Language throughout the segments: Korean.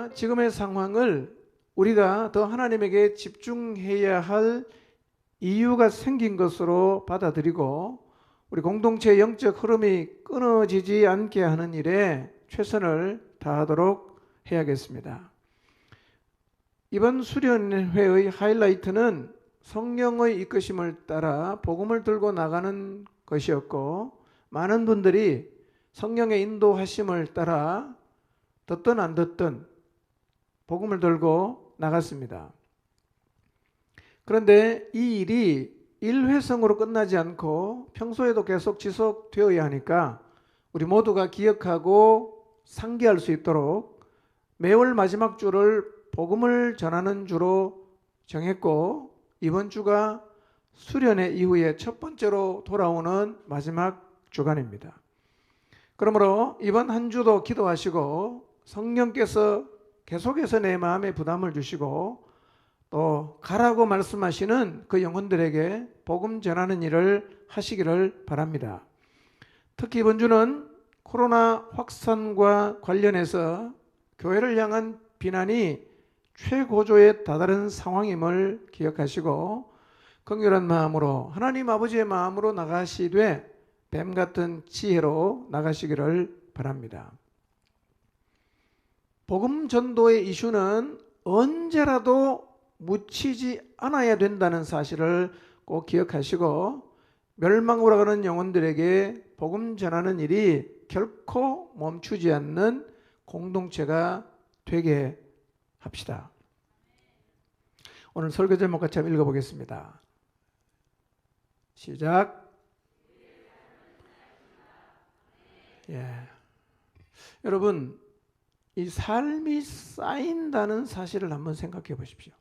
그러나 지금의 상황을 우리가 더 하나님에게 집중해야 할 이유가 생긴 것으로 받아들이고 우리 공동체의 영적 흐름이 끊어지지 않게 하는 일에 최선을 다하도록 해야겠습니다. 이번 수련회의 하이라이트는 성령의 이끄심을 따라 복음을 들고 나가는 것이었고, 많은 분들이 성령의 인도하심을 따라 듣든 안 듣든 복음을 들고 나갔습니다. 그런데 이 일이 일회성으로 끝나지 않고 평소에도 계속 지속되어야 하니까 우리 모두가 기억하고 상기할 수 있도록 매월 마지막 주를 복음을 전하는 주로 정했고, 이번 주가 수련회 이후에 첫 번째로 돌아오는 마지막 주간입니다. 그러므로 이번 한 주도 기도하시고 성령께서 계속해서 내 마음에 부담을 주시고 또 가라고 말씀하시는 그 영혼들에게 복음 전하는 일을 하시기를 바랍니다. 특히 이번 주는 코로나 확산과 관련해서 교회를 향한 비난이 최고조에 다다른 상황임을 기억하시고 긍휼한 마음으로 하나님 아버지의 마음으로 나가시되 뱀 같은 지혜로 나가시기를 바랍니다. 복음 전도의 이슈는 언제라도 묻히지 않아야 된다는 사실을 꼭 기억하시고 멸망으로 가는 영혼들에게 복음 전하는 일이 결코 멈추지 않는 공동체가 되게 합시다. 오늘 설교 제목 같이 한번 읽어보겠습니다. 시작. 여러분, 이 삶이 쌓인다는 사실을 한번 생각해 보십시오.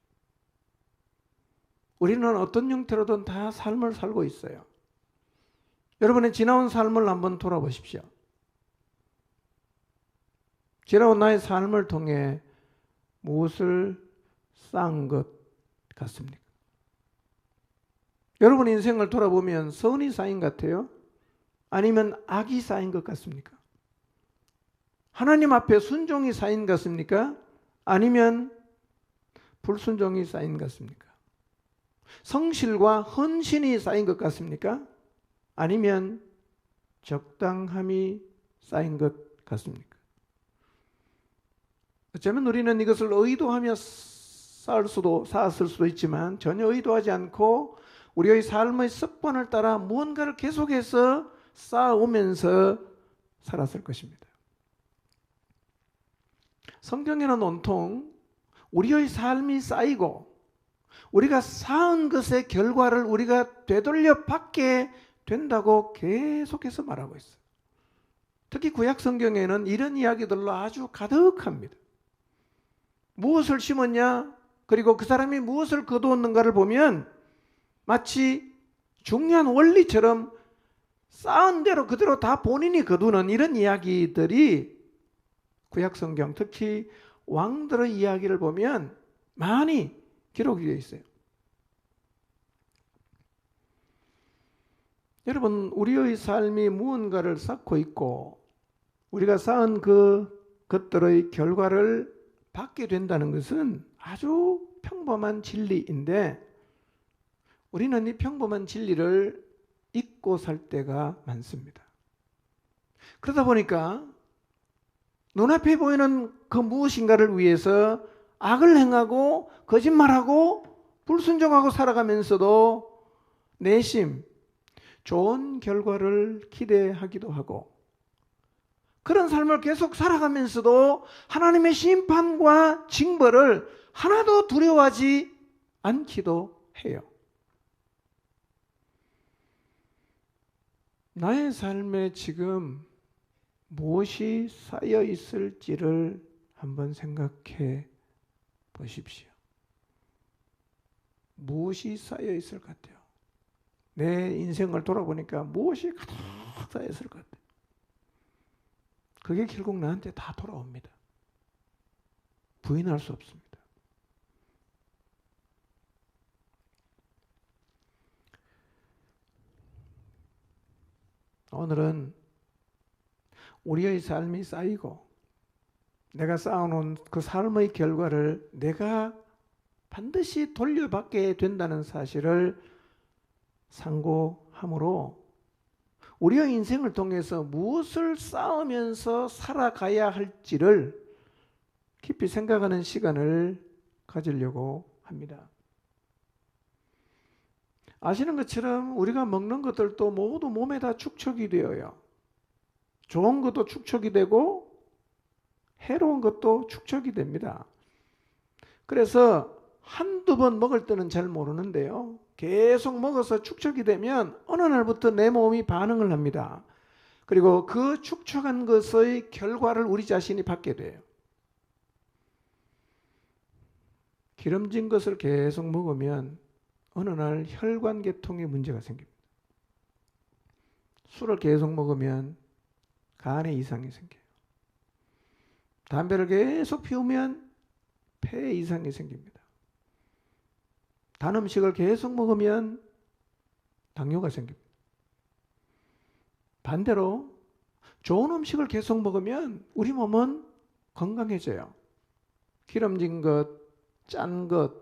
우리는 어떤 형태로든 다 삶을 살고 있어요. 여러분의 지나온 삶을 한번 돌아보십시오. 지나온 나의 삶을 통해 무엇을 쌓은 것 같습니까? 여러분 인생을 돌아보면 선이 쌓인 것 같아요? 아니면 악이 쌓인 것 같습니까? 하나님 앞에 순종이 쌓인 것 같습니까? 아니면 불순종이 쌓인 것 같습니까? 성실과 헌신이 쌓인 것 같습니까? 아니면 적당함이 쌓인 것 같습니까? 어쩌면 우리는 이것을 의도하며 쌓았을 수도 있지만 전혀 의도하지 않고 우리의 삶의 습관을 따라 무언가를 계속해서 쌓아오면서 살았을 것입니다. 성경에는 온통 우리의 삶이 쌓이고 우리가 쌓은 것의 결과를 우리가 되돌려 받게 된다고 계속해서 말하고 있어요. 특히 구약 성경에는 이런 이야기들로 아주 가득합니다. 무엇을 심었냐? 그리고 그 사람이 무엇을 거두었는가를 보면 마치 중요한 원리처럼 쌓은 대로 그대로 다 본인이 거두는 이런 이야기들이 구약 성경, 특히 왕들의 이야기를 보면 많이 기록이 되어 있어요. 여러분, 우리의 삶이 무언가를 쌓고 있고 우리가 쌓은 그 것들의 결과를 받게 된다는 것은 아주 평범한 진리인데 우리는 이 평범한 진리를 잊고 살 때가 많습니다. 그러다 보니까 눈앞에 보이는 그 무엇인가를 위해서 악을 행하고 거짓말하고 불순종하고 살아가면서도 내심 좋은 결과를 기대하기도 하고 그런 삶을 계속 살아가면서도 하나님의 심판과 징벌을 하나도 두려워하지 않기도 해요. 나의 삶에 지금 무엇이 쌓여 있을지를 한번 생각해 보십시오. 무엇이 쌓여 있을 것 같아요? 내 인생을 돌아보니까 무엇이 가득 쌓여 있을 것 같아요. 그게 결국 나한테 다 돌아옵니다. 부인할 수 없습니다. 오늘은 우리의 삶이 쌓이고 내가 쌓아놓은 그 삶의 결과를 내가 반드시 돌려받게 된다는 사실을 상고함으로 우리의 인생을 통해서 무엇을 쌓으면서 살아가야 할지를 깊이 생각하는 시간을 가지려고 합니다. 아시는 것처럼 우리가 먹는 것들도 모두 몸에 다 축적이 되어요. 좋은 것도 축적이 되고 해로운 것도 축적이 됩니다. 그래서 한두 번 먹을 때는 잘 모르는데요. 계속 먹어서 축적이 되면 어느 날부터 내 몸이 반응을 합니다. 그리고 그 축적한 것의 결과를 우리 자신이 받게 돼요. 기름진 것을 계속 먹으면 어느 날 혈관계통에 문제가 생깁니다. 술을 계속 먹으면 간에 이상이 생겨요. 담배를 계속 피우면 폐에 이상이 생깁니다. 단 음식을 계속 먹으면 당뇨가 생깁니다. 반대로 좋은 음식을 계속 먹으면 우리 몸은 건강해져요. 기름진 것, 짠 것,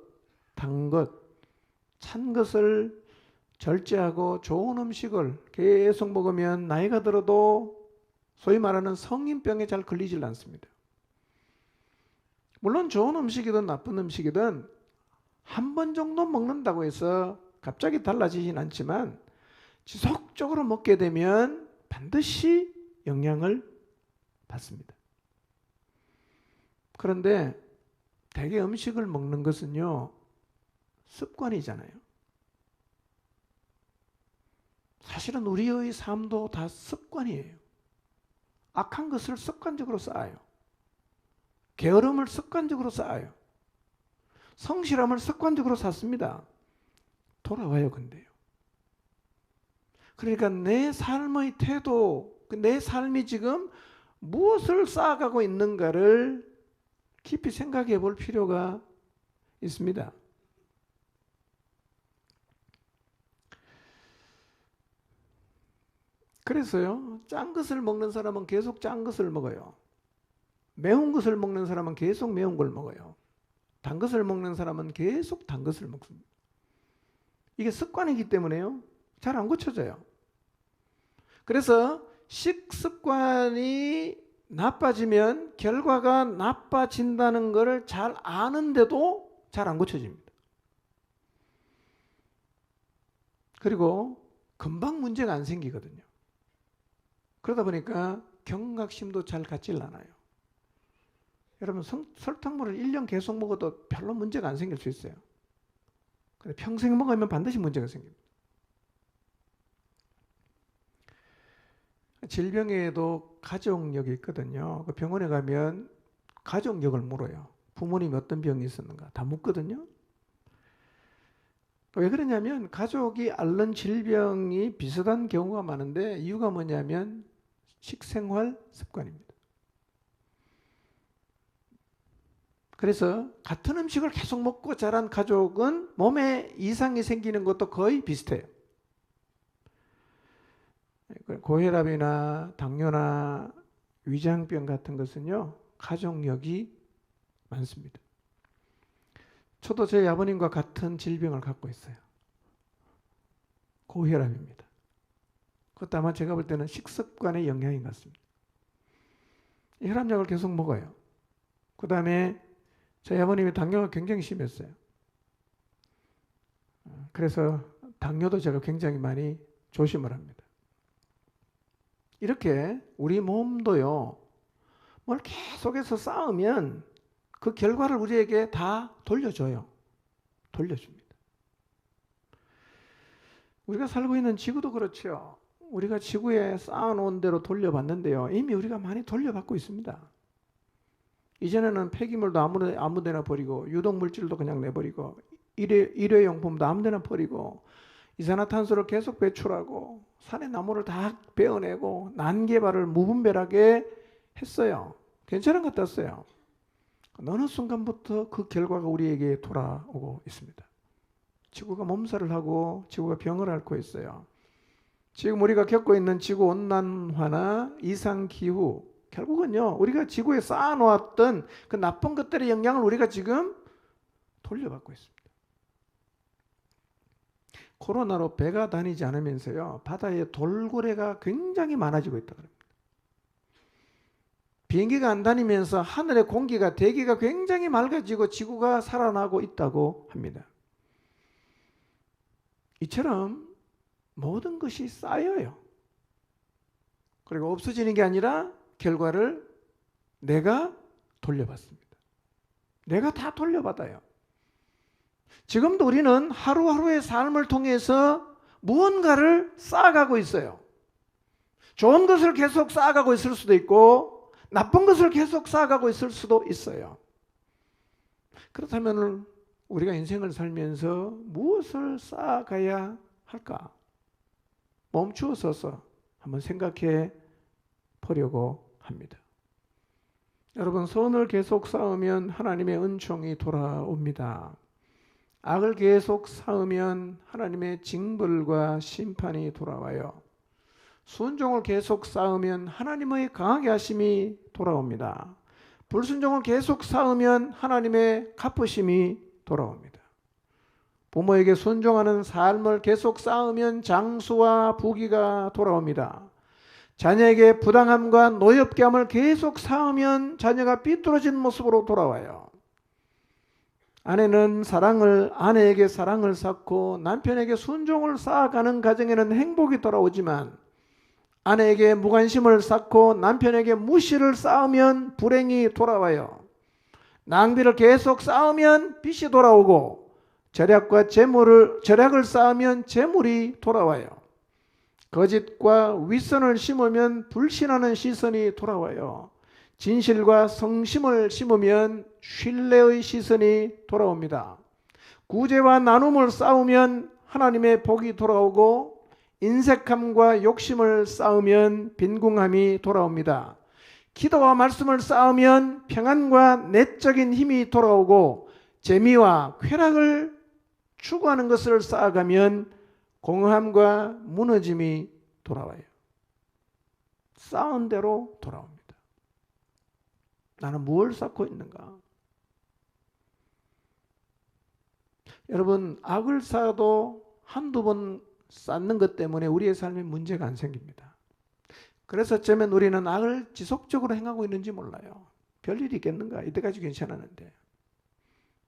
단 것, 찬 것을 절제하고 좋은 음식을 계속 먹으면 나이가 들어도 소위 말하는 성인병에 잘 걸리질 않습니다. 물론 좋은 음식이든 나쁜 음식이든 한 번 정도 먹는다고 해서 갑자기 달라지진 않지만 지속적으로 먹게 되면 반드시 영향을 받습니다. 그런데 대개 음식을 먹는 것은요, 습관이잖아요. 사실은 우리의 삶도 다 습관이에요. 악한 것을 습관적으로 쌓아요. 게으름을 습관적으로 쌓아요. 성실함을 습관적으로 쌓습니다. 돌아와요, 근데요. 그러니까 내 삶의 태도, 내 삶이 지금 무엇을 쌓아가고 있는가를 깊이 생각해 볼 필요가 있습니다. 그래서요, 짠 것을 먹는 사람은 계속 짠 것을 먹어요. 매운 것을 먹는 사람은 계속 매운 걸 먹어요. 단 것을 먹는 사람은 계속 단 것을 먹습니다. 이게 습관이기 때문에요, 잘 안 고쳐져요. 그래서 식습관이 나빠지면 결과가 나빠진다는 것을 잘 아는데도 잘 안 고쳐집니다. 그리고 금방 문제가 안 생기거든요. 그러다 보니까 경각심도 잘 갖질 않아요. 여러분, 설탕물을 1년 계속 먹어도 별로 문제가 안 생길 수 있어요. 근데 평생 먹으면 반드시 문제가 생깁니다. 질병에도 가족력이 있거든요. 그 병원에 가면 가족력을 물어요. 부모님이 어떤 병이 있었는가 다 묻거든요. 왜 그러냐면 가족이 앓는 질병이 비슷한 경우가 많은데 이유가 뭐냐면 식생활 습관입니다. 그래서 같은 음식을 계속 먹고 자란 가족은 몸에 이상이 생기는 것도 거의 비슷해요. 고혈압이나 당뇨나 위장병 같은 것은요, 가족력이 많습니다. 저도 제 아버님과 같은 질병을 갖고 있어요. 고혈압입니다. 그것도 아마 제가 볼 때는 식습관의 영향인 것 같습니다. 혈압약을 계속 먹어요. 그 다음에 저희 아버님이 당뇨가 굉장히 심했어요. 그래서 당뇨도 제가 굉장히 많이 조심을 합니다. 이렇게 우리 몸도요, 뭘 계속해서 쌓으면 그 결과를 우리에게 다 돌려줘요. 돌려줍니다. 우리가 살고 있는 지구도 그렇죠. 우리가 지구에 쌓아놓은 대로 돌려받는데요, 이미 우리가 많이 돌려받고 있습니다. 이전에는 폐기물도 아무데나 버리고 유독물질도 그냥 내버리고 일회용품도 아무데나 버리고 이산화탄소를 계속 배출하고 산의 나무를 다 베어내고 난개발을 무분별하게 했어요. 괜찮은 것 같았어요. 어느 순간부터 그 결과가 우리에게 돌아오고 있습니다. 지구가 몸살을 하고 지구가 병을 앓고 있어요. 지금 우리가 겪고 있는 지구온난화나 이상기후, 결국은요, 우리가 지구에 쌓아놓았던 그 나쁜 것들의 영향을 우리가 지금 돌려받고 있습니다. 코로나로 배가 다니지 않으면서요, 바다에 돌고래가 굉장히 많아지고 있다고 합니다. 비행기가 안 다니면서 하늘의 공기가, 대기가 굉장히 맑아지고 지구가 살아나고 있다고 합니다. 이처럼 모든 것이 쌓여요. 그리고 없어지는 게 아니라 결과를 내가 돌려받습니다. 내가 다 돌려받아요. 지금도 우리는 하루하루의 삶을 통해서 무언가를 쌓아가고 있어요. 좋은 것을 계속 쌓아가고 있을 수도 있고 나쁜 것을 계속 쌓아가고 있을 수도 있어요. 그렇다면 우리가 인생을 살면서 무엇을 쌓아가야 할까? 멈추어 서서 한번 생각해 보려고 합니다. 여러분, 선을 계속 쌓으면 하나님의 은총이 돌아옵니다. 악을 계속 쌓으면 하나님의 징벌과 심판이 돌아와요. 순종을 계속 쌓으면 하나님의 강하게 하심이 돌아옵니다. 불순종을 계속 쌓으면 하나님의 갚으심이 돌아옵니다. 부모에게 순종하는 삶을 계속 쌓으면 장수와 부귀가 돌아옵니다. 자녀에게 부당함과 노엽감을 계속 쌓으면 자녀가 삐뚤어진 모습으로 돌아와요. 아내는 아내에게 사랑을 쌓고 남편에게 순종을 쌓아가는 가정에는 행복이 돌아오지만 아내에게 무관심을 쌓고 남편에게 무시를 쌓으면 불행이 돌아와요. 낭비를 계속 쌓으면 빚이 돌아오고 절약을 쌓으면 재물이 돌아와요. 거짓과 윗선을 심으면 불신하는 시선이 돌아와요. 진실과 성심을 심으면 신뢰의 시선이 돌아옵니다. 구제와 나눔을 쌓으면 하나님의 복이 돌아오고 인색함과 욕심을 쌓으면 빈궁함이 돌아옵니다. 기도와 말씀을 쌓으면 평안과 내적인 힘이 돌아오고 재미와 쾌락을 추구하는 것을 쌓아가면 공허함과 무너짐이 돌아와요. 쌓은 대로 돌아옵니다. 나는 무엇을 쌓고 있는가? 여러분, 악을 쌓아도 한두 번 쌓는 것 때문에 우리의 삶에 문제가 안 생깁니다. 그래서 어쩌면 우리는 악을 지속적으로 행하고 있는지 몰라요. 별일이 있겠는가? 이때까지 괜찮았는데.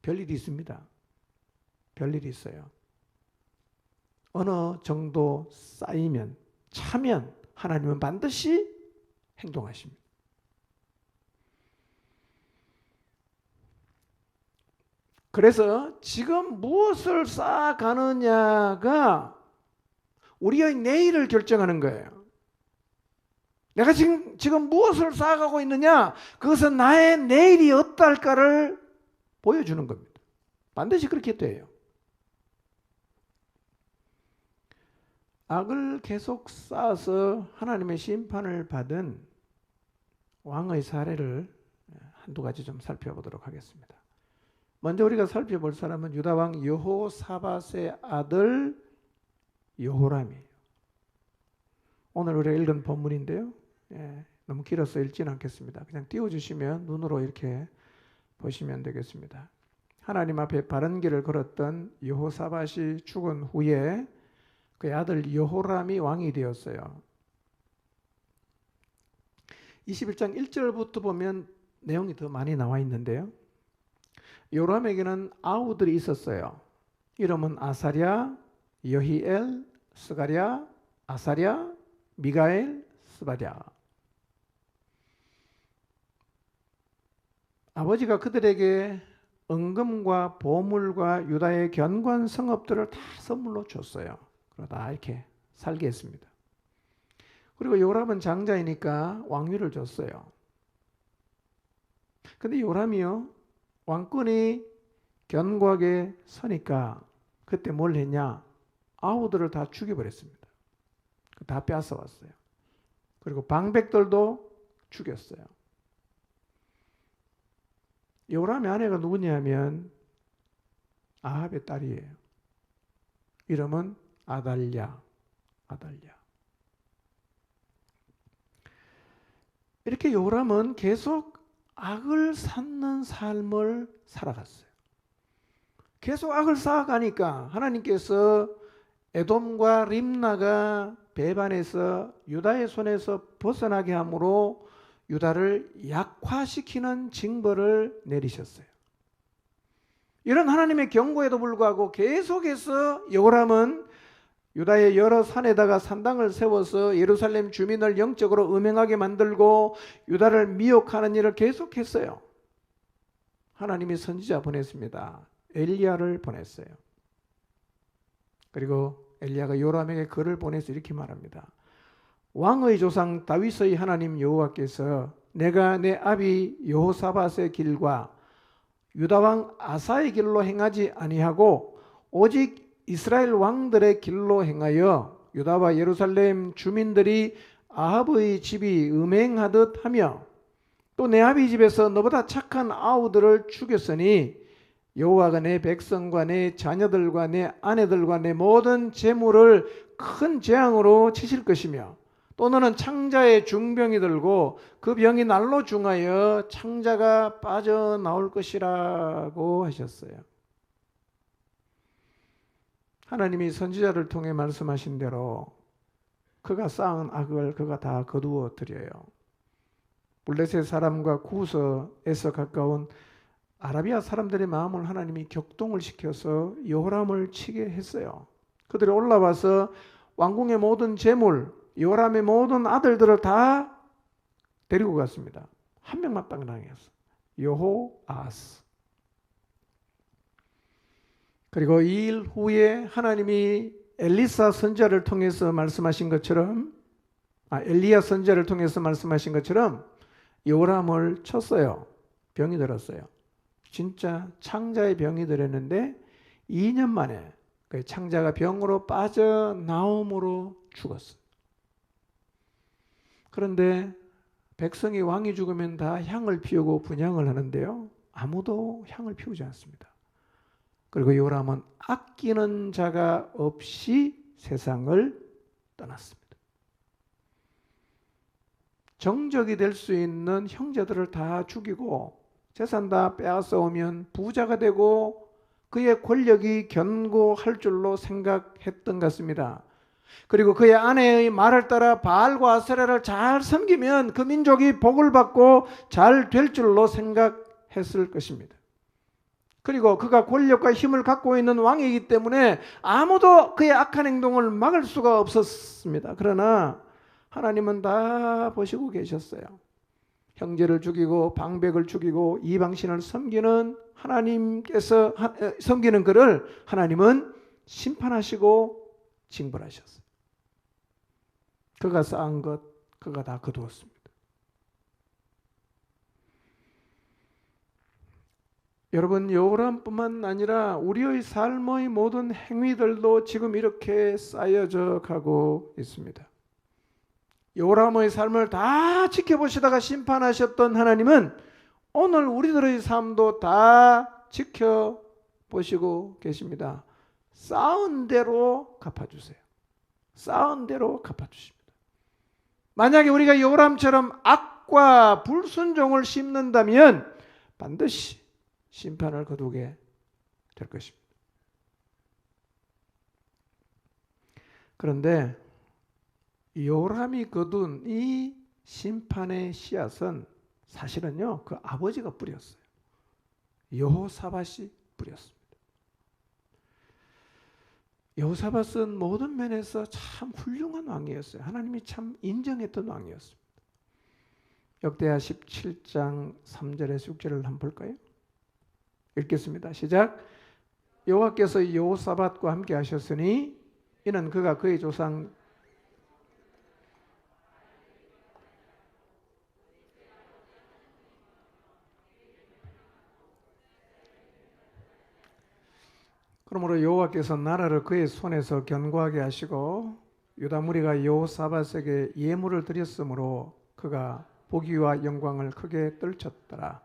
별일이 있습니다. 별일이 있어요. 어느 정도 쌓이면, 차면 하나님은 반드시 행동하십니다. 그래서 지금 무엇을 쌓아가느냐가 우리의 내일을 결정하는 거예요. 내가 지금 무엇을 쌓아가고 있느냐? 그것은 나의 내일이 어떨까를 보여주는 겁니다. 반드시 그렇게 돼요. 악을 계속 쌓아서 하나님의 심판을 받은 왕의 사례를 한두 가지 좀 살펴보도록 하겠습니다. 먼저 우리가 살펴볼 사람은 유다왕 여호사밧의 아들 여호람이에요. 오늘 우리가 읽은 본문인데요. 너무 길어서 읽지는 않겠습니다. 그냥 띄워주시면 눈으로 이렇게 보시면 되겠습니다. 하나님 앞에 바른 길을 걸었던 여호사밧이 죽은 후에 그의 아들 여호람이 왕이 되었어요. 21장 1절부터 보면 내용이 더 많이 나와 있는데요. 요람에게는 아우들이 있었어요. 이름은 아사랴, 여히엘, 스가랴, 아사랴, 미가엘, 스바랴. 아버지가 그들에게 은금과 보물과 유다의 견고한 성읍들을 다 선물로 줬어요. 그러다 이렇게 살게 했습니다. 그리고 요람은 장자이니까 왕위를 줬어요. 근데 요람이요, 왕권이 견고하게 서니까 그때 뭘 했냐? 아우들을 다 죽여버렸습니다. 다 뺏어왔어요. 그리고 방백들도 죽였어요. 요람의 아내가 누구냐면 아합의 딸이에요. 이름은 아달랴. 이렇게 요람은 계속 악을 쌓는 삶을 살아갔어요. 계속 악을 쌓아가니까 하나님께서 에돔과 림나가 배반해서 유다의 손에서 벗어나게 함으로 유다를 약화시키는 징벌을 내리셨어요. 이런 하나님의 경고에도 불구하고 계속해서 여호람은 유다의 여러 산에다가 산당을 세워서 예루살렘 주민을 영적으로 음행하게 만들고 유다를 미혹하는 일을 계속했어요. 하나님이 선지자 보냈습니다. 엘리야를 보냈어요. 그리고 엘리야가 요람에게 글을 보내서 이렇게 말합니다. 왕의 조상 다윗의 하나님 여호와께서 내가 내 아비 여호사밧의 길과 유다 왕 아사의 길로 행하지 아니하고 오직 이스라엘 왕들의 길로 행하여 유다와 예루살렘 주민들이 아합의 집이 음행하듯 하며 또 내 아비 집에서 너보다 착한 아우들을 죽였으니 여호와가 내 백성과 내 자녀들과 내 아내들과 내 모든 재물을 큰 재앙으로 치실 것이며 또 너는 창자의 중병이 들고 그 병이 날로 중하여 창자가 빠져나올 것이라고 하셨어요. 하나님이 선지자를 통해 말씀하신 대로 그가 쌓은 악을 그가 다 거두어 드려요. 블레셋 사람과 구서에서 가까운 아라비아 사람들의 마음을 하나님이 격동을 시켜서 여호람을 치게 했어요. 그들이 올라와서 왕궁의 모든 재물, 여호람의 모든 아들들을 다 데리고 갔습니다. 한 명만 딱 남았어요. 여호아스. 그리고 이 일 후에 하나님이 엘리사 선지자를 통해서 말씀하신 것처럼 엘리야 선지자를 통해서 말씀하신 것처럼 여호람을 쳤어요. 병이 들었어요. 진짜 창자의 병이 들었는데 2년 만에 그 창자가 병으로 빠져나옴으로 죽었어요. 그런데 백성이 왕이 죽으면 다 향을 피우고 분향을 하는데요. 아무도 향을 피우지 않습니다. 그리고 요람은 아끼는 자가 없이 세상을 떠났습니다. 정적이 될 수 있는 형제들을 다 죽이고 재산 다 빼앗아 오면 부자가 되고 그의 권력이 견고할 줄로 생각했던 것 같습니다. 그리고 그의 아내의 말을 따라 바알과 아세라를 잘 섬기면 그 민족이 복을 받고 잘 될 줄로 생각했을 것입니다. 그리고 그가 권력과 힘을 갖고 있는 왕이기 때문에 아무도 그의 악한 행동을 막을 수가 없었습니다. 그러나 하나님은 다 보시고 계셨어요. 형제를 죽이고 방백을 죽이고 이방신을 섬기는 하나님께서 섬기는 그를 하나님은 심판하시고 징벌하셨어요. 그가 쌓은 것 그가 다 거두었습니다. 여러분, 여호람뿐만 아니라 우리의 삶의 모든 행위들도 지금 이렇게 쌓여져 가고 있습니다. 여호람의 삶을 다 지켜보시다가 심판하셨던 하나님은 오늘 우리들의 삶도 다 지켜보시고 계십니다. 쌓은 대로 갚아주세요. 쌓은 대로 갚아주십니다. 만약에 우리가 여호람처럼 악과 불순종을 심는다면 반드시 심판을 거두게 될 것입니다. 그런데 여호람이 거둔 이 심판의 씨앗은 사실은요, 그 아버지가 뿌렸어요. 여호사밧이 뿌렸습니다. 여호사밧은 모든 면에서 참 훌륭한 왕이었어요. 하나님이 참 인정했던 왕이었습니다. 역대하 17장 3절에서 6절을 한번 볼까요? 읽겠습니다. 시작. 여호와께서 여호사밧과 함께 하셨으니 이는 그가 그의 조상 그러므로 여호와께서 나라를 그의 손에서 견고하게 하시고 유다 무리가 여호사밧에게 예물을 드렸으므로 그가 보기와 영광을 크게 떨쳤더라.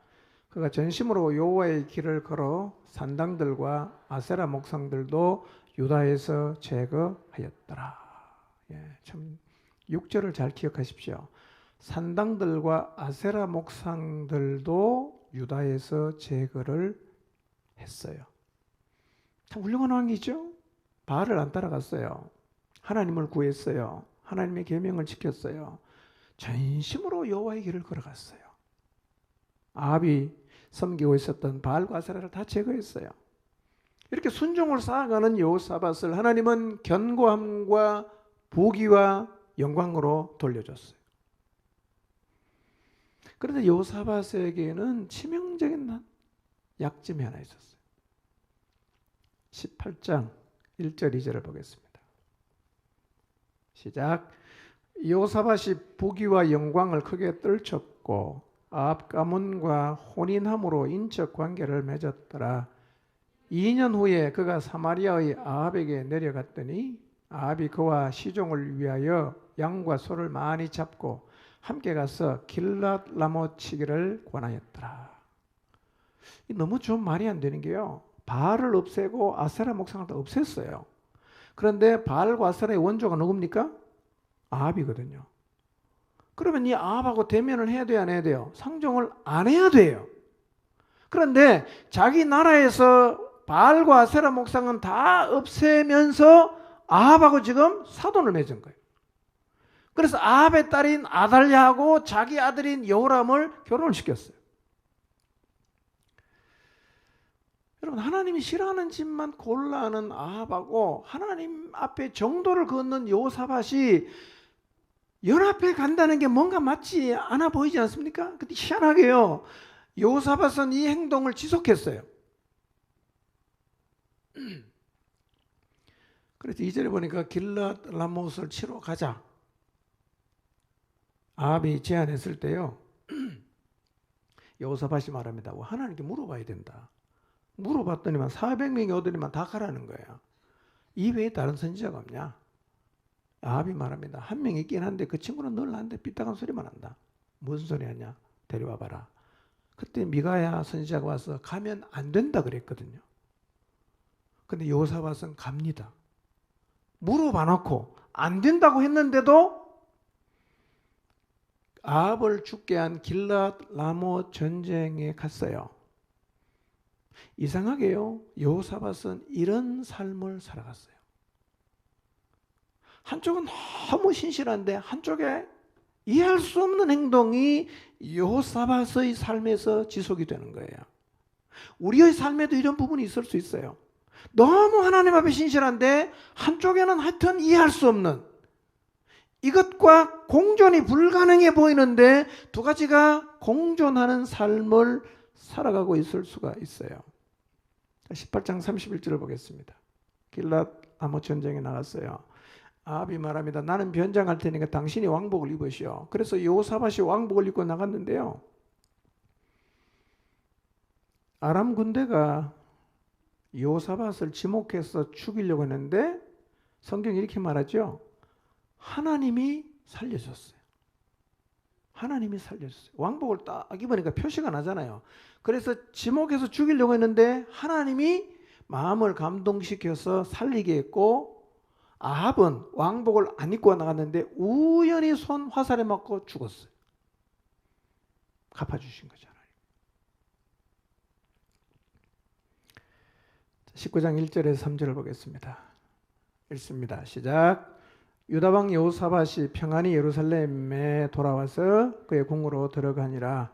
그가 전심으로 여호와의 길을 걸어 산당들과 아세라 목상들도 유다에서 제거하였더라. 참 6절을 잘 기억하십시오. 산당들과 아세라 목상들도 유다에서 제거를 했어요. 참 훌륭한 왕이죠. 바알을 안 따라갔어요. 하나님을 구했어요. 하나님의 계명을 지켰어요. 전심으로 여호와의 길을 걸어갔어요. 아합이 섬기고 있었던 바알과 아세라를 다 제거했어요. 이렇게 순종을 쌓아가는 여호사밧을 하나님은 견고함과 부귀와 영광으로 돌려줬어요. 그런데 여호사밧에게는 치명적인 약점이 하나 있었어요. 18장 1절 2절을 보겠습니다. 시작. 여호사밧이 부귀와 영광을 크게 떨쳤고 아합 가문과 혼인함으로 인척 관계를 맺었더라. 2년 후에 그가 사마리아의 아합에게 내려갔더니 아합이 그와 시종을 위하여 양과 소를 많이 잡고 함께 가서 길랏 라못 치기를 권하였더라. 너무 좀 말이 안 되는 게요. 바알을 없애고 아세라 목상을 다 없앴어요. 그런데 바알과 아세라의 원조가 누굽니까? 아합이거든요. 그러면 이 아합하고 대면을 해야 돼요, 안 해야 돼요? 상종을 안 해야 돼요. 그런데 자기 나라에서 바알과 아세라 목상은 다 없애면서 아합하고 지금 사돈을 맺은 거예요. 그래서 아합의 딸인 아달랴하고 자기 아들인 여호람을 결혼을 시켰어요. 여러분, 하나님이 싫어하는 짓만 골라하는 아합하고 하나님 앞에 정도를 걷는 여호사밧이 연합해 간다는 게 뭔가 맞지 않아 보이지 않습니까? 근데 희한하게요, 여호사밧은 이 행동을 지속했어요. 그래서 2절에 보니까 길랏 라못을 치러 가자, 아합이 제안했을 때요, 여호사밧이 말합니다. 하나님께 물어봐야 된다. 물어봤더니만 400명이 오더니만 다 가라는 거예요. 이 외에 다른 선지자가 없냐? 아합이 말합니다. 한 명 있긴 한데 그 친구는 늘 나한테 삐딱한 소리만 한다. 무슨 소리 하냐? 데려와 봐라. 그때 미가야 선지자가 와서 가면 안 된다 그랬거든요. 근데 여호사밧은 갑니다. 물어봐 놓고 안 된다고 했는데도 아합을 죽게 한 길랏 라못 전쟁에 갔어요. 이상하게요, 여호사밧은 이런 삶을 살아갔어요. 한쪽은 너무 신실한데 한쪽에 이해할 수 없는 행동이 여호사밧의 삶에서 지속이 되는 거예요. 우리의 삶에도 이런 부분이 있을 수 있어요. 너무 하나님 앞에 신실한데 한쪽에는 하여튼 이해할 수 없는, 이것과 공존이 불가능해 보이는데 두 가지가 공존하는 삶을 살아가고 있을 수가 있어요. 18장 31절을 보겠습니다. 길랏 라못 전쟁에 나갔어요. 아합이 말합니다. 나는 변장할 테니까 당신이 왕복을 입으시오. 그래서 여호사밧이 왕복을 입고 나갔는데요, 아람 군대가 여호사밧을 지목해서 죽이려고 했는데 성경이 이렇게 말하죠. 하나님이 살려줬어요. 하나님이 살려줬어요. 왕복을 딱 입으니까 표시가 나잖아요. 그래서 지목해서 죽이려고 했는데 하나님이 마음을 감동시켜서 살리게 했고, 아합은 왕복을 안 입고 나갔는데 우연히 손 화살에 맞고 죽었어요. 갚아주신 거잖아요. 19장 1절에서 3절을 보겠습니다. 읽습니다. 시작. 유다왕 여호사밧이 평안히 예루살렘에 돌아와서 그의 궁으로 들어가니라.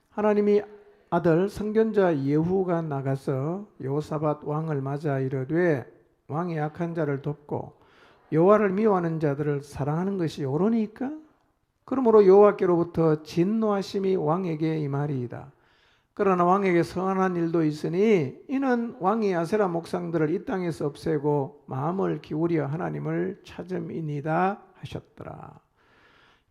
하나님이 아들 선견자 예후가 나가서 여호사밧 왕을 맞아 이르되 왕의 약한 자를 돕고 여호와를 미워하는 자들을 사랑하는 것이 옳으니까? 그러므로 여호와께로부터 진노하심이 왕에게 임하리이다. 그러나 왕에게 선한 일도 있으니 이는 왕이 아세라 목상들을 이 땅에서 없애고 마음을 기울여 하나님을 찾음이니이다 하셨더라.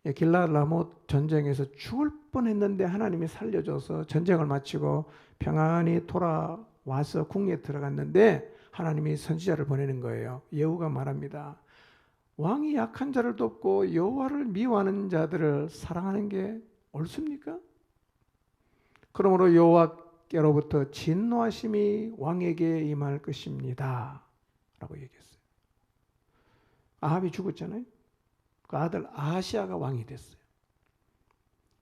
길랏 라못 전쟁에서 죽을 뻔했는데 하나님이 살려줘서 전쟁을 마치고 평안히 돌아와서 궁에 들어갔는데 하나님이 선지자를 보내는 거예요. 예후가 말합니다. 왕이 약한 자를 돕고 여호와를 미워하는 자들을 사랑하는 게 옳습니까? 그러므로 여호와께로부터 진노하심이 왕에게 임할 것입니다 라고 얘기했어요. 아합이 죽었잖아요. 그 아들 아하시아가 왕이 됐어요.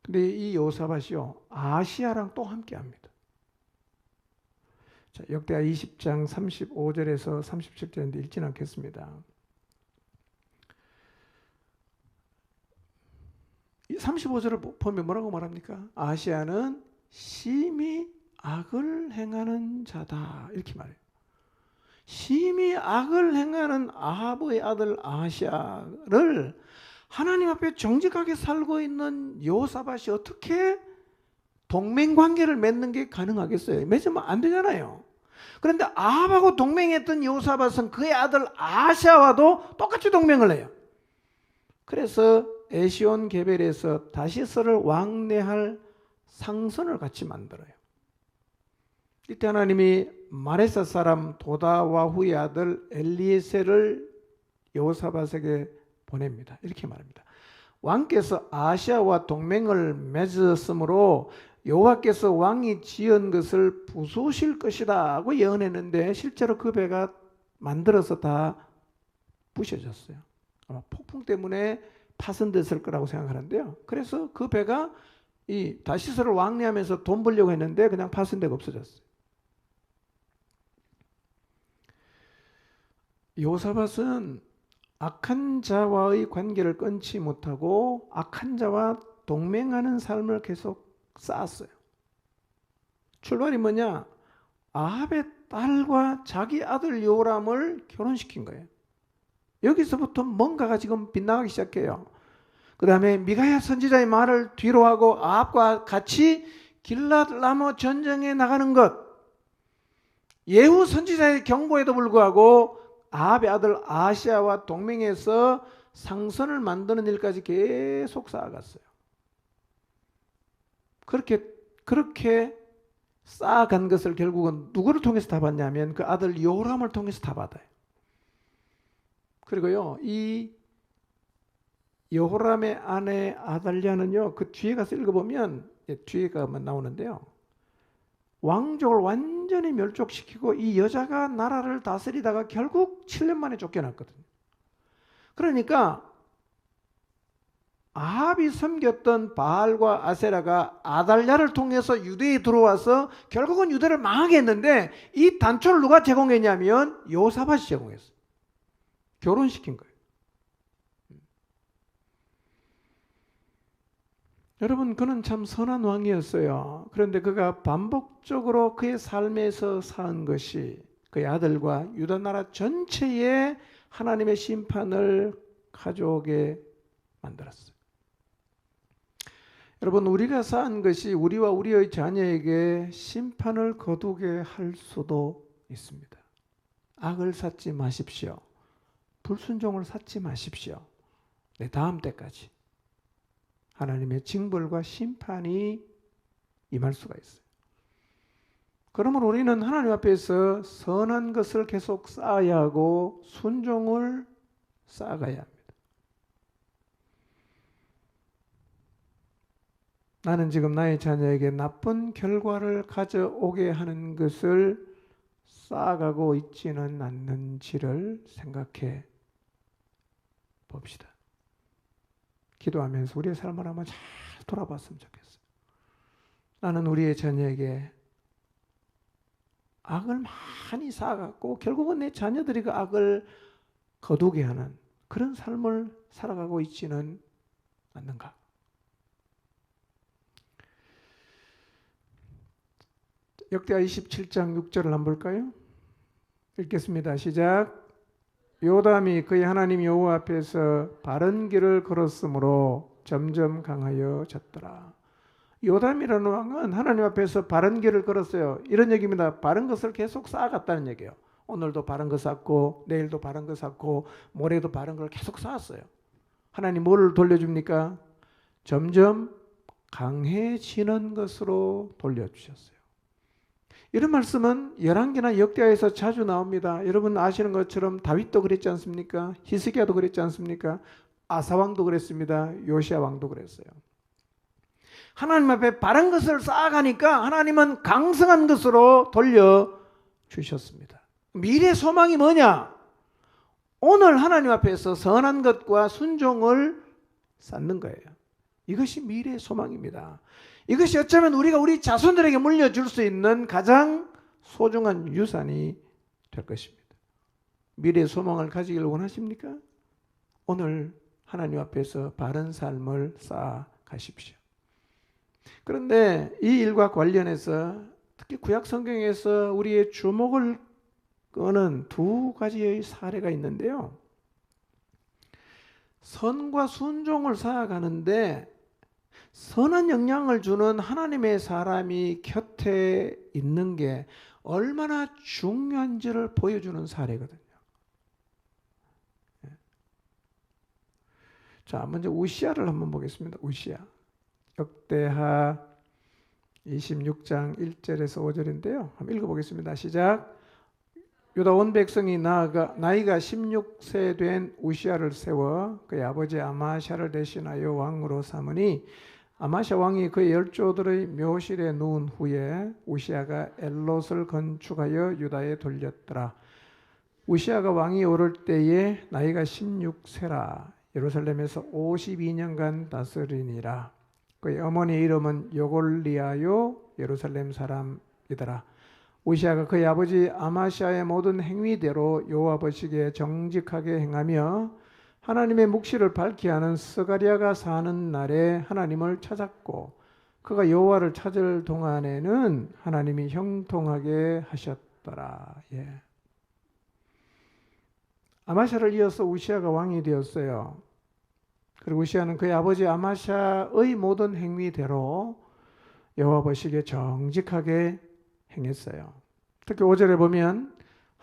근데 이 여호사밧이요 아하시야랑 또 함께합니다. 자, 역대하 20장 35절에서 37절인데 읽지는 않겠습니다. 35절을 보면 뭐라고 말합니까? 아하시야는 심히 악을 행하는 자다 이렇게 말해요. 심히 악을 행하는 아합의 아들 아하시야를 하나님 앞에 정직하게 살고 있는 여호사밧이 어떻게 동맹관계를 맺는 게 가능하겠어요? 맺으면 안 되잖아요. 그런데 아합하고 동맹했던 여호사밧은 그의 아들 아하시야와도 똑같이 동맹을 해요. 그래서 에시온 게벨에서 다시스를 왕래할 상선을 같이 만들어요. 이때 하나님이 마레사 사람 도다와후의 아들 엘리에셀을 여호사밧에게 보냅니다. 이렇게 말합니다. 왕께서 아하시야와 동맹을 맺었으므로 여호와께서 왕이 지은 것을 부수실 것이다 하고 예언했는데 실제로 그 배가 만들어서 다 부셔졌어요. 아마 폭풍 때문에 파손됐을 거라고 생각하는데요. 그래서 그 배가 이 다시스를 왕래하면서 돈 벌려고 했는데 그냥 파손되고 없어졌어요. 여호사밧은 악한 자와의 관계를 끊지 못하고 악한 자와 동맹하는 삶을 계속 쌓았어요. 출발이 뭐냐? 아합의 딸과 자기 아들 요람을 결혼시킨 거예요. 여기서부터 뭔가가 지금 빗나가기 시작해요. 그 다음에 미가야 선지자의 말을 뒤로하고 아합과 같이 길랏라모 전쟁에 나가는 것, 예후 선지자의 경고에도 불구하고 아합의 아들 아하시야와 동맹해서 상선을 만드는 일까지 계속 쌓아갔어요. 그렇게 쌓아간 것을 결국은 누구를 통해서 다 받냐면 그 아들 요람을 통해서 다 받아요. 그리고요, 이 여호람의 아내 아달랴는요, 그 뒤에 가서 읽어보면 뒤에가 나오는데요, 왕족을 완전히 멸족시키고 이 여자가 나라를 다스리다가 결국 7년 만에 쫓겨났거든요. 그러니까 아합이 섬겼던 바알과 아세라가 아달랴를 통해서 유대에 들어와서 결국은 유대를 망하게 했는데 이 단초를 누가 제공했냐면 여호사밧이 제공했어요. 결혼시킨 거예요. 여러분, 그는 참 선한 왕이었어요. 그런데 그가 반복적으로 그의 삶에서 쌓은 것이 그의 아들과 유다 나라 전체에 하나님의 심판을 가져오게 만들었어요. 여러분, 우리가 쌓은 것이 우리와 우리의 자녀에게 심판을 거두게 할 수도 있습니다. 악을 쌓지 마십시오. 불순종을 쌓지 마십시오. 내 다음 때까지 하나님의 징벌과 심판이 임할 수가 있어요. 그러므로 우리는 하나님 앞에서 선한 것을 계속 쌓아야 하고 순종을 쌓아가야 합니다. 나는 지금 나의 자녀에게 나쁜 결과를 가져오게 하는 것을 쌓아가고 있지는 않는지를 생각해 봅시다. 기도하면서 우리의 삶을 한번 잘 돌아봤으면 좋겠어요. 나는 우리의 자녀에게 악을 많이 쌓아갖고 결국은 내 자녀들이 그 악을 거두게 하는 그런 삶을 살아가고 있지는 않는가? 역대하 27장 6절을 한번 볼까요? 읽겠습니다. 시작. 요담이 그의 하나님 여호와 앞에서 바른 길을 걸었으므로 점점 강하여졌더라. 요담이라는 왕은 하나님 앞에서 바른 길을 걸었어요. 이런 얘기입니다. 바른 것을 계속 쌓아갔다는 얘기예요. 오늘도 바른 거 쌓고 내일도 바른 거 쌓고 모레도 바른 걸 계속 쌓았어요. 하나님 뭐를 돌려줍니까? 점점 강해지는 것으로 돌려주셨어요. 이런 말씀은 열왕기나 역대하에서 자주 나옵니다. 여러분 아시는 것처럼 다윗도 그랬지 않습니까? 히스기야도 그랬지 않습니까? 아사왕도 그랬습니다. 요시야 왕도 그랬어요. 하나님 앞에 바른 것을 쌓아가니까 하나님은 강성한 것으로 돌려주셨습니다. 미래 소망이 뭐냐? 오늘 하나님 앞에서 선한 것과 순종을 쌓는 거예요. 이것이 미래의 소망입니다. 이것이 어쩌면 우리가 우리 자손들에게 물려줄 수 있는 가장 소중한 유산이 될 것입니다. 미래의 소망을 가지길 원하십니까? 오늘 하나님 앞에서 바른 삶을 쌓아가십시오. 그런데 이 일과 관련해서 특히 구약 성경에서 우리의 주목을 끄는 두 가지의 사례가 있는데요. 선과 순종을 쌓아가는데 선한 영향을 주는 하나님의 사람이 곁에 있는 게 얼마나 중요한지를 보여주는 사례거든요. 자, 먼저 우시아를 한번 보겠습니다. 우시아. 역대하 26장 1절에서 5절인데요. 한번 읽어보겠습니다. 시작. 유다 온 백성이 나이가 16세 된 우시아를 세워 그의 아버지 아마샤를 대신하여 왕으로 삼으니 아마샤 왕이 그의 열조들의 묘실에 누운 후에 우시아가 엘롯을 건축하여 유다에 돌렸더라. 우시아가 왕이 오를 때에 나이가 16세라. 예루살렘에서 52년간 다스리니라. 그의 어머니 이름은 요골리아요 예루살렘 사람이더라. 우시아가 그의 아버지 아마시아의 모든 행위대로 여호와 보시기에 정직하게 행하며 하나님의 묵시를 밝히 하는 스가랴가 사는 날에 하나님을 찾았고 그가 여호와를 찾을 동안에는 하나님이 형통하게 하셨더라. 예. 아마샤를 이어서 우시아가 왕이 되었어요. 그리고 우시아는 그의 아버지 아마샤의 모든 행위대로 여호와 보시기에 정직하게 행했어요. 특히 5절에 보면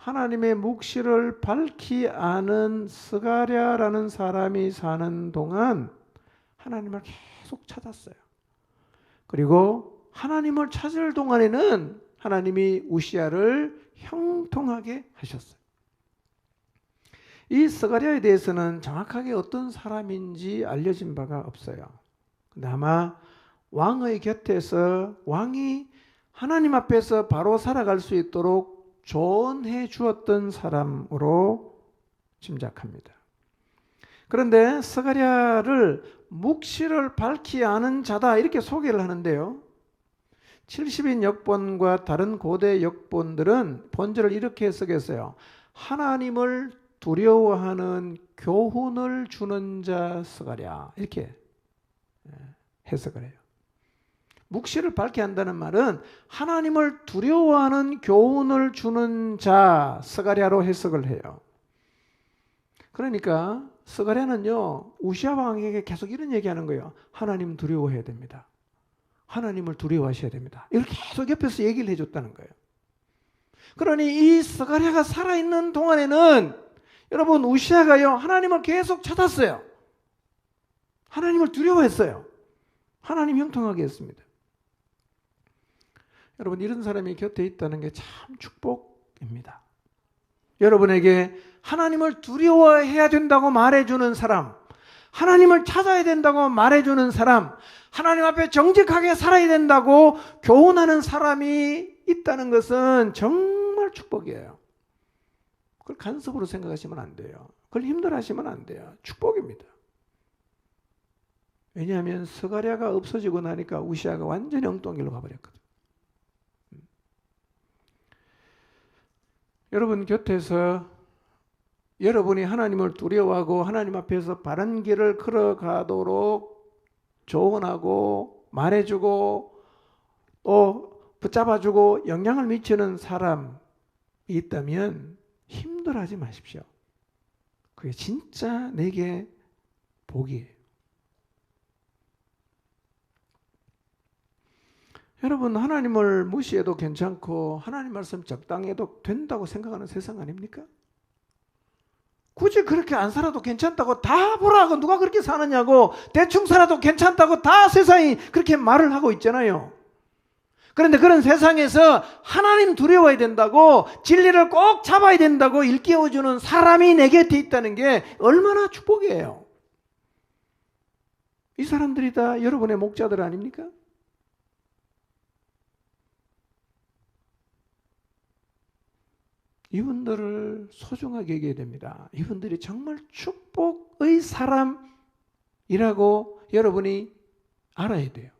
하나님의 묵시를 밝히 아는 스가랴라는 사람이 사는 동안 하나님을 계속 찾았어요. 그리고 하나님을 찾을 동안에는 하나님이 우시아를 형통하게 하셨어요. 이 스가랴에 대해서는 정확하게 어떤 사람인지 알려진 바가 없어요. 근데 아마 왕의 곁에서 왕이 하나님 앞에서 바로 살아갈 수 있도록 조언해 주었던 사람으로 짐작합니다. 그런데 스가랴를 묵시를 밝히 아는 자다 이렇게 소개를 하는데요. 70인 역본과 다른 고대 역본들은 본절을 이렇게 쓰겠어요. 하나님을 두려워하는 교훈을 주는 자 스가랴 이렇게 해석을 해요. 묵시를 밝게 한다는 말은 하나님을 두려워하는 교훈을 주는 자 스가랴로 해석을 해요. 그러니까 스가랴는요 우시아 왕에게 계속 이런 얘기하는 거예요. 하나님 두려워해야 됩니다. 하나님을 두려워하셔야 됩니다. 이렇게 계속 옆에서 얘기를 해줬다는 거예요. 그러니 이 스가랴가 살아있는 동안에는 여러분 우시아가요 하나님을 계속 찾았어요. 하나님을 두려워했어요. 하나님 형통하게 했습니다. 여러분 이런 사람이 곁에 있다는 게 참 축복입니다. 여러분에게 하나님을 두려워해야 된다고 말해주는 사람, 하나님을 찾아야 된다고 말해주는 사람, 하나님 앞에 정직하게 살아야 된다고 교훈하는 사람이 있다는 것은 정말 축복이에요. 그걸 간섭으로 생각하시면 안 돼요. 그걸 힘들어하시면 안 돼요. 축복입니다. 왜냐하면 스가랴가 없어지고 나니까 우시아가 완전히 엉뚱길로 가버렸거든요. 여러분 곁에서 여러분이 하나님을 두려워하고 하나님 앞에서 바른 길을 걸어가도록 조언하고 말해주고 또 붙잡아주고 영향을 미치는 사람이 있다면 힘들어하지 마십시오. 그게 진짜 내게 복이에요. 여러분 하나님을 무시해도 괜찮고 하나님 말씀 적당해도 된다고 생각하는 세상 아닙니까? 굳이 그렇게 안 살아도 괜찮다고 다 보라고 누가 그렇게 사느냐고 대충 살아도 괜찮다고 다 세상이 그렇게 말을 하고 있잖아요. 그런데 그런 세상에서 하나님 두려워야 된다고 진리를 꼭 잡아야 된다고 일깨워주는 사람이 내 곁에 있다는 게 얼마나 축복이에요. 이 사람들이 다 여러분의 목자들 아닙니까? 이분들을 소중하게 여겨야 됩니다. 이분들이 정말 축복의 사람이라고 여러분이 알아야 돼요.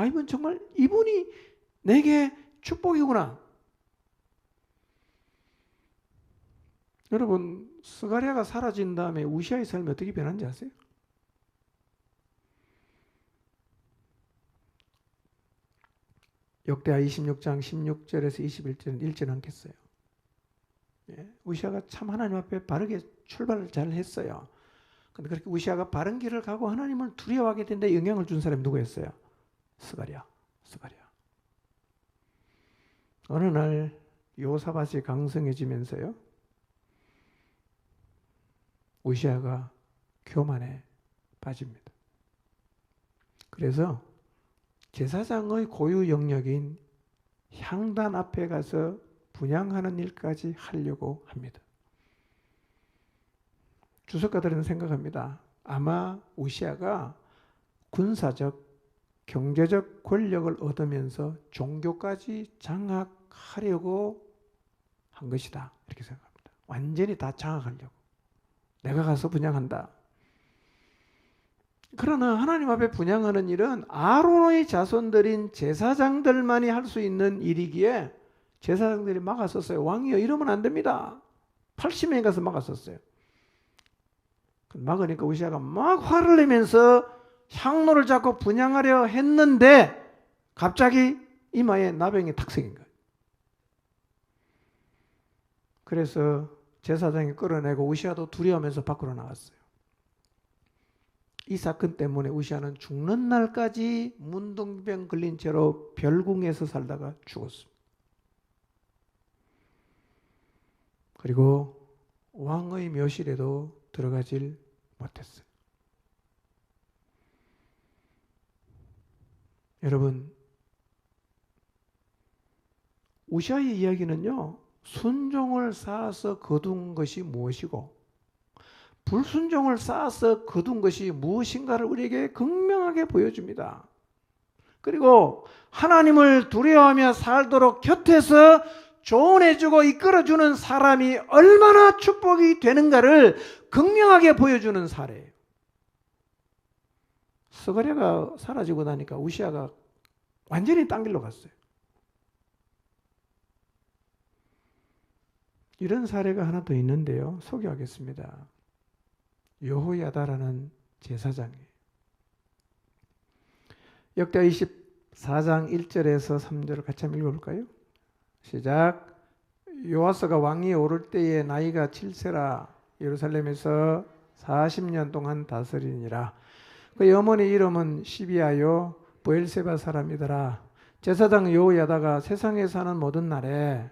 이분 정말 이분이 내게 축복이구나. 여러분, 스가랴가 사라진 다음에 우시아의 삶이 어떻게 변한지 아세요? 역대하 26장 16절에서 21절은 읽지 않겠어요. 우시아가 참 하나님 앞에 바르게 출발을 잘 했어요. 근데 그렇게 우시아가 바른 길을 가고 하나님을 두려워하게 된데 영향을 준 사람이 누구였어요? 스가랴. 어느 날 요사밧이 강성해지면서요, 우시아가 교만에 빠집니다. 그래서 제사장의 고유 영역인 향단 앞에 가서 분향하는 일까지 하려고 합니다. 주석가들은 생각합니다. 아마 우시아가 군사적, 경제적 권력을 얻으면서 종교까지 장악하려고 한 것이다. 이렇게 생각합니다. 완전히 다 장악하려고. 내가 가서 분향한다. 그러나 하나님 앞에 분향하는 일은 아론의 자손들인 제사장들만이 할 수 있는 일이기에 제사장들이 막았었어요. 왕이여, 이러면 안 됩니다. 80명이 가서 막았었어요. 막으니까 우시아가 막 화를 내면서 향로를 잡고 분향하려 했는데 갑자기 이마에 나병이 탁 생긴 거예요. 그래서 제사장이 끌어내고 우시아도 두려워하면서 밖으로 나왔어요. 이 사건 때문에 우시아는 죽는 날까지 문둥병 걸린 채로 별궁에서 살다가 죽었습니다. 그리고 왕의 묘실에도 들어가질 못했어요. 여러분, 우시아의 이야기는요, 순종을 쌓아서 거둔 것이 무엇이고 불순종을 쌓아서 거둔 것이 무엇인가를 우리에게 극명하게 보여줍니다. 그리고 하나님을 두려워하며 살도록 곁에서 조언해주고 이끌어주는 사람이 얼마나 축복이 되는가를 극명하게 보여주는 사례예요. 스가랴가 사라지고 나니까 우시아가 완전히 딴 길로 갔어요. 이런 사례가 하나 더 있는데요. 소개하겠습니다. 여호야다라는 제사장이에요. 역대하 24장 1절에서 3절을 같이 한번 읽어볼까요? 시작. 요아스가 왕위에 오를 때에 나이가 7세라 예루살렘에서 40년 동안 다스리니라. 그의 어머니 이름은 시비아요 브엘세바 사람이더라. 제사장 여호야다가 세상에 사는 모든 날에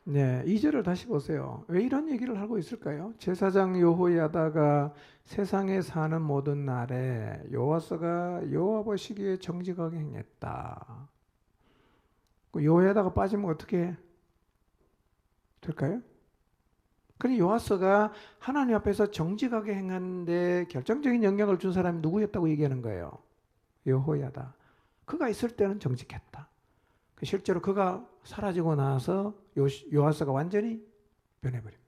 네, 2절을 다시 보세요. 왜 이런 얘기를 하고 있을까요? 제사장 여호야다가 세상에 사는 모든 날에 여호와스가 여호와 보시기에 정직하게 행했다. 여호야다가 빠지면 어떻게 될까요? 그러니 여호와스가 하나님 앞에서 정직하게 행하는데 결정적인 영향을 준 사람이 누구였다고 얘기하는 거예요? 여호야다. 그가 있을 때는 정직했다. 실제로 그가 사라지고 나서 요아스가 완전히 변해버립니다.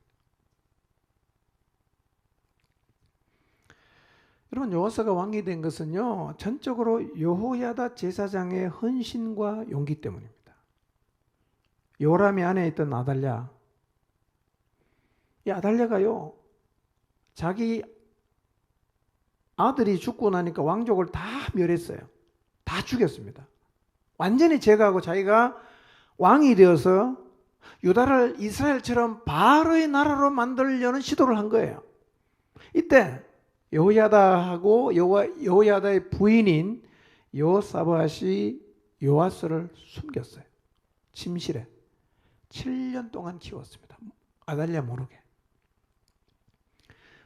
여러분, 요아스가 왕이 된 것은요, 전적으로 여호야다 제사장의 헌신과 용기 때문입니다. 요람의 안에 있던 아달랴, 이 아달랴가요, 자기 아들이 죽고 나니까 왕족을 다 멸했어요. 다 죽였습니다. 완전히 제거하고 자기가 왕이 되어서 유다를 이스라엘처럼 바로의 나라로 만들려는 시도를 한 거예요. 이때 여호야다하고 여호야다의 부인인 여호사밧이 요아스를 숨겼어요. 침실에 7년 동안 키웠습니다. 아달랴 모르게.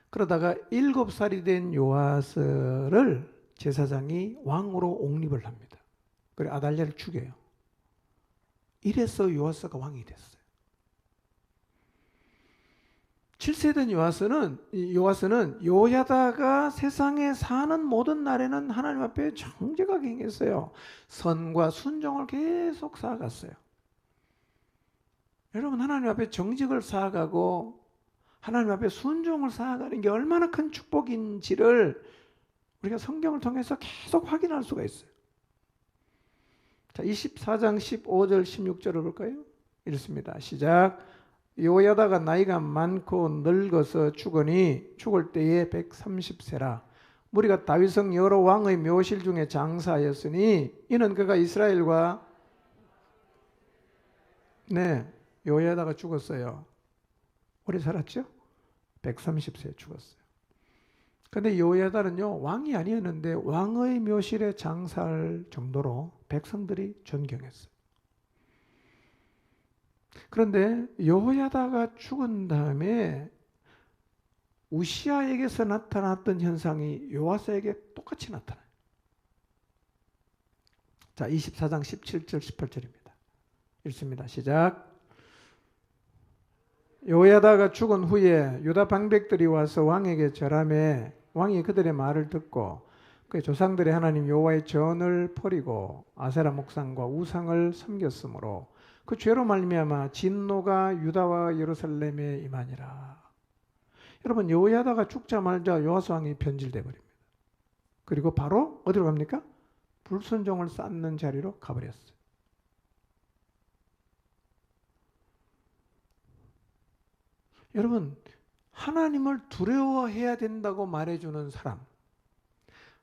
그러다가 7살이 된 요아스를 제사장이 왕으로 옹립을 합니다. 그래 아달랴를 죽여요. 이래서 요아스가 왕이 됐어요. 7세 된 요아스는 여호야다가 세상에 사는 모든 날에는 하나님 앞에 정직하게 행했어요. 선과 순종을 계속 쌓아갔어요. 여러분, 하나님 앞에 정직을 쌓아가고 하나님 앞에 순종을 쌓아가는 게 얼마나 큰 축복인지를 우리가 성경을 통해서 계속 확인할 수가 있어요. 자, 24장 15절 16절을 볼까요? 이렇습니다. 시작. 요야다가 나이가 많고 늙어서 죽으니 죽을 때에 130세라. 무리가 다윗성 여러 왕의 묘실 중에 장사하였으니 이는 그가 이스라엘과 요야다가 죽었어요. 오래 살았죠? 130세에 죽었어요. 근데 요야다는요, 왕이 아니었는데 왕의 묘실에 장사할 정도로 백성들이 존경했어요. 그런데 요야다가 죽은 다음에 우시아에게서 나타났던 현상이 요아스에게 똑같이 나타나요. 자, 24장 17절 18절입니다. 읽습니다. 시작. 요야다가 죽은 후에 유다 방백들이 와서 왕에게 절하매 왕이 그들의 말을 듣고 그의 조상들의 하나님 여호와의 전을 버리고 아세라 목상과 우상을 섬겼으므로 그 죄로 말미암아 진노가 유다와 예루살렘에 임하니라. 여러분, 요야다가 죽자마자 요아스 왕이 변질돼 버립니다. 그리고 바로 어디로 갑니까? 불순종을 쌓는 자리로 가버렸어요. 여러분, 하나님을 두려워해야 된다고 말해주는 사람,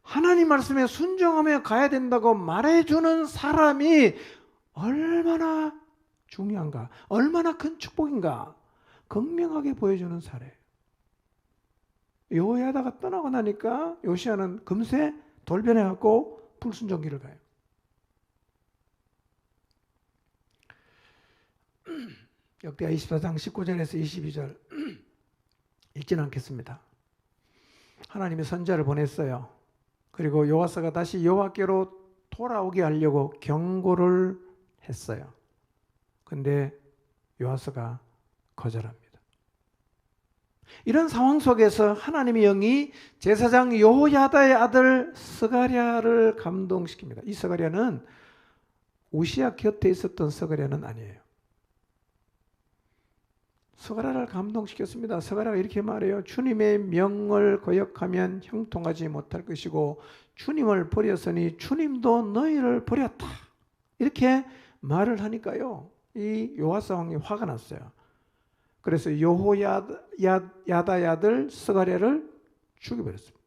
하나님 말씀에 순종하며 가야 된다고 말해주는 사람이 얼마나 중요한가, 얼마나 큰 축복인가 극명하게 보여주는 사례예요. 요야다가 떠나고 나니까 요시야는 금세 돌변해갖고 불순종길을 가요. 역대하 24장 19절에서 22절 읽지는 않겠습니다. 하나님이 선지자를 보냈어요. 그리고 요아스가 다시 여호와께로 돌아오게 하려고 경고를 했어요. 근데 요아스가 거절합니다. 이런 상황 속에서 하나님의 영이 제사장 여호야다의 아들 스가랴를 감동시킵니다. 이 스가랴는 우시야 곁에 있었던 스가랴는 아니에요. 스가랴를 감동시켰습니다. 스가랴가 이렇게 말해요. 주님의 명을 거역하면 형통하지 못할 것이고 주님을 버렸으니 주님도 너희를 버렸다. 이렇게 말을 하니까요, 이 요아스 왕이 화가 났어요. 그래서 여호야다의 아들 스가랴를 죽여버렸습니다.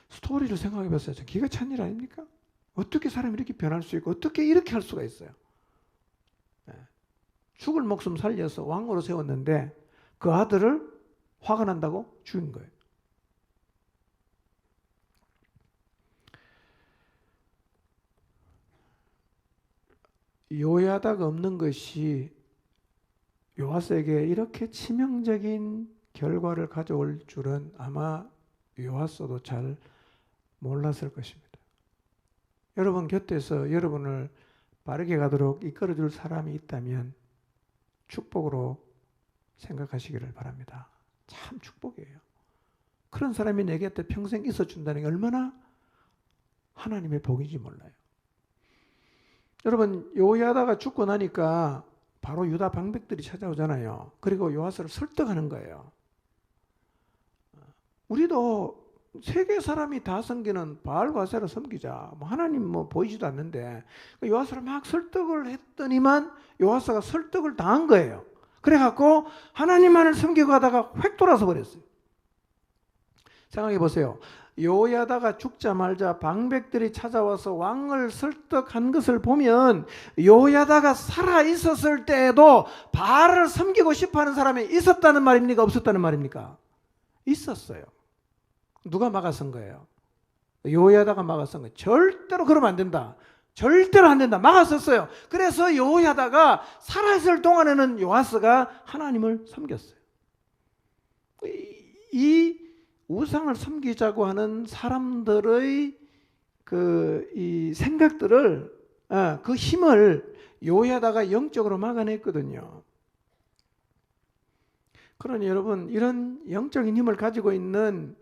스토리를 생각해 봤어요. 기가 찬 일 아닙니까? 어떻게 사람이 이렇게 변할 수 있고 어떻게 이렇게 할 수가 있어요? 죽을 목숨 살려서 왕으로 세웠는데 그 아들을 화가 난다고 죽인 거예요. 요야다가 없는 것이 요아스에게 이렇게 치명적인 결과를 가져올 줄은 아마 요아스도 잘 몰랐을 것입니다. 여러분 곁에서 여러분을 바르게 가도록 이끌어줄 사람이 있다면 축복으로 생각하시기를 바랍니다. 참 축복이에요. 그런 사람이 내 곁에 평생 있어준다는 게 얼마나 하나님의 복인지 몰라요. 여러분, 요야다가 죽고 나니까 바로 유다 방백들이 찾아오잖아요. 그리고 요아스를 설득하는 거예요. 우리도 세계 사람이 다 섬기는 바알과 아세라 섬기자. 하나님 보이지도 않는데 요아스를 막 설득을 했더니만 요아스가 설득을 당한 거예요. 그래갖고 하나님만을 섬기고 하다가 획 돌아서 버렸어요. 생각해 보세요. 요야다가 죽자마자 방백들이 찾아와서 왕을 설득한 것을 보면 요야다가 살아 있었을 때에도 바알을 섬기고 싶어하는 사람이 있었다는 말입니까? 없었다는 말입니까? 있었어요. 누가 막아선 거예요? 요야다가 막아선 거예요. 절대로 그러면 안 된다. 절대로 안 된다. 막았었어요. 그래서 요야다가 살아있을 동안에는 요아스가 하나님을 섬겼어요. 이 우상을 섬기자고 하는 사람들의 이 생각들을, 그 힘을 요야다가 영적으로 막아냈거든요. 그러니 여러분, 이런 영적인 힘을 가지고 있는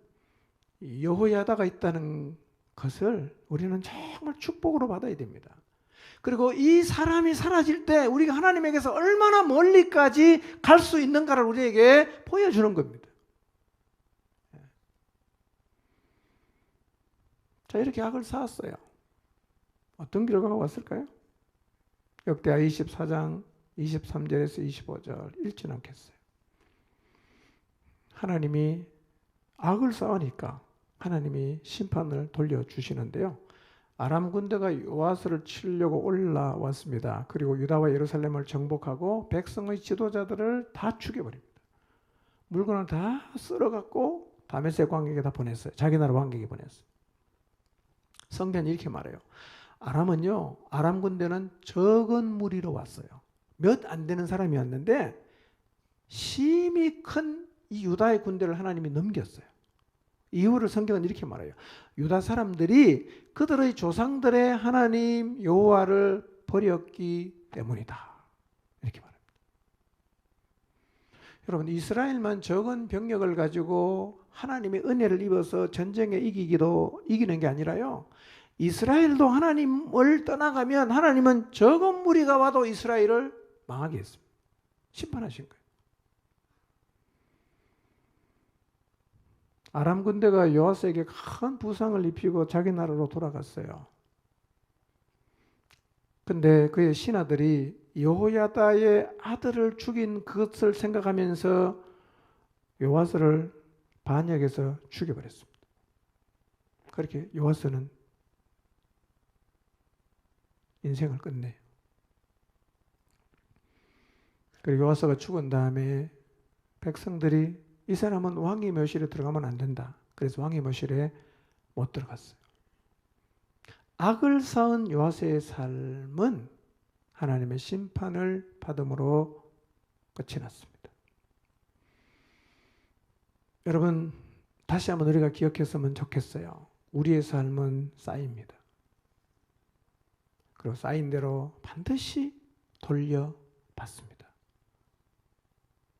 여호야다가 있다는 것을 우리는 정말 축복으로 받아야 됩니다. 그리고 이 사람이 사라질 때 우리가 하나님에게서 얼마나 멀리까지 갈 수 있는가를 우리에게 보여주는 겁니다. 자, 이렇게 악을 쌓았어요. 어떤 결과가 왔을까요? 역대하 24장 23절에서 25절 읽지 않겠어요. 하나님이 악을 쌓으니까 하나님이 심판을 돌려주시는데요. 아람 군대가 요아스를 치려고 올라왔습니다. 그리고 유다와 예루살렘을 정복하고 백성의 지도자들을 다 죽여버립니다. 물건을 다 쓸어갖고 다메섹 왕에게 다 보냈어요. 자기 나라 왕에게 보냈어요. 성경이 이렇게 말해요. 아람 군대는 적은 무리로 왔어요. 몇 안 되는 사람이 왔는데 심히 큰 이 유다의 군대를 하나님이 넘겼어요. 이유를 성경은 이렇게 말해요. 유다 사람들이 그들의 조상들의 하나님 여호와를 버렸기 때문이다. 이렇게 말합니다. 여러분, 이스라엘만 적은 병력을 가지고 하나님의 은혜를 입어서 전쟁에 이기는 게 아니라요. 이스라엘도 하나님을 떠나가면 하나님은 적은 무리가 와도 이스라엘을 망하게 했습니다. 심판하신 거예요. 아람 군대가 요아스에게 큰 부상을 입히고 자기 나라로 돌아갔어요. 근데 그의 신하들이 여호야다의 아들을 죽인 그것을 생각하면서 요아스를 반역해서 죽여버렸습니다. 그렇게 요아스는 인생을 끝내요. 그리고 요아스가 죽은 다음에 백성들이 이 사람은 왕의 묘실에 들어가면 안 된다. 그래서 왕의 묘실에 못 들어갔어요. 악을 쌓은 요아스의 삶은 하나님의 심판을 받음으로 끝이 났습니다. 여러분, 다시 한번 우리가 기억했으면 좋겠어요. 우리의 삶은 쌓입니다. 그리고 쌓인 대로 반드시 돌려받습니다.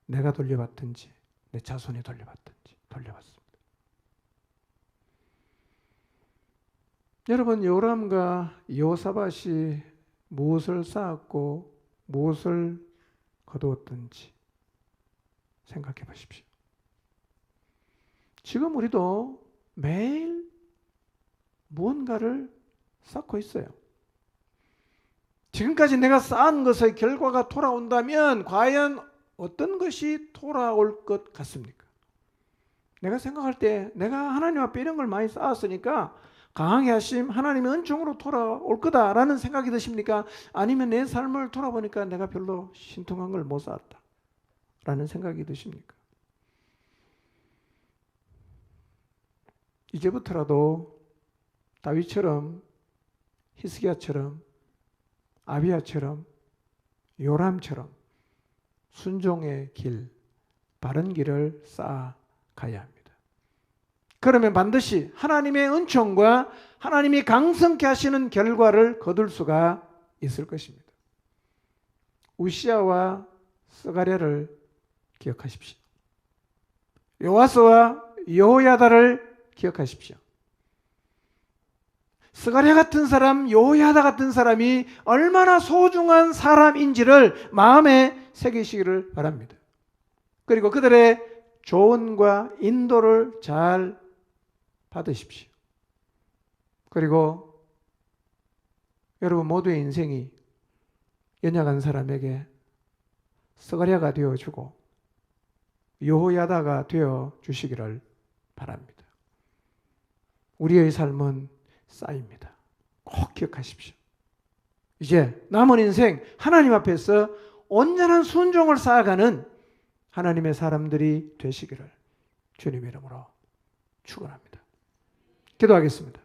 내가 돌려받든지 내 자손이 돌려받든지 돌려받습니다. 여러분, 요람과 여호사밧이 무엇을 쌓았고 무엇을 거두었든지 생각해 보십시오. 지금 우리도 매일 무언가를 쌓고 있어요. 지금까지 내가 쌓은 것의 결과가 돌아온다면 과연 어떤 것이 돌아올 것 같습니까? 내가 생각할 때 내가 하나님 앞에 이런 걸 많이 쌓았으니까 강하게 하심 하나님의 은총으로 돌아올 거다라는 생각이 드십니까? 아니면 내 삶을 돌아보니까 내가 별로 신통한 걸 못 쌓았다 라는 생각이 드십니까? 이제부터라도 다윗처럼, 히스기야처럼, 아비야처럼, 요람처럼 순종의 길, 바른 길을 쌓아가야 합니다. 그러면 반드시 하나님의 은총과 하나님이 강성케 하시는 결과를 거둘 수가 있을 것입니다. 우시야와 스가랴를 기억하십시오. 요아스와 여호야다를 기억하십시오. 스가랴 같은 사람, 여호야다 같은 사람이 얼마나 소중한 사람인지를 마음에 새기시기를 바랍니다. 그리고 그들의 조언과 인도를 잘 받으십시오. 그리고 여러분 모두의 인생이 연약한 사람에게 스가랴가 되어주고 여호야다가 되어주시기를 바랍니다. 우리의 삶은 쌓입니다. 꼭 기억하십시오. 이제 남은 인생 하나님 앞에서 온전한 순종을 쌓아가는 하나님의 사람들이 되시기를 주님의 이름으로 축원합니다. 기도하겠습니다.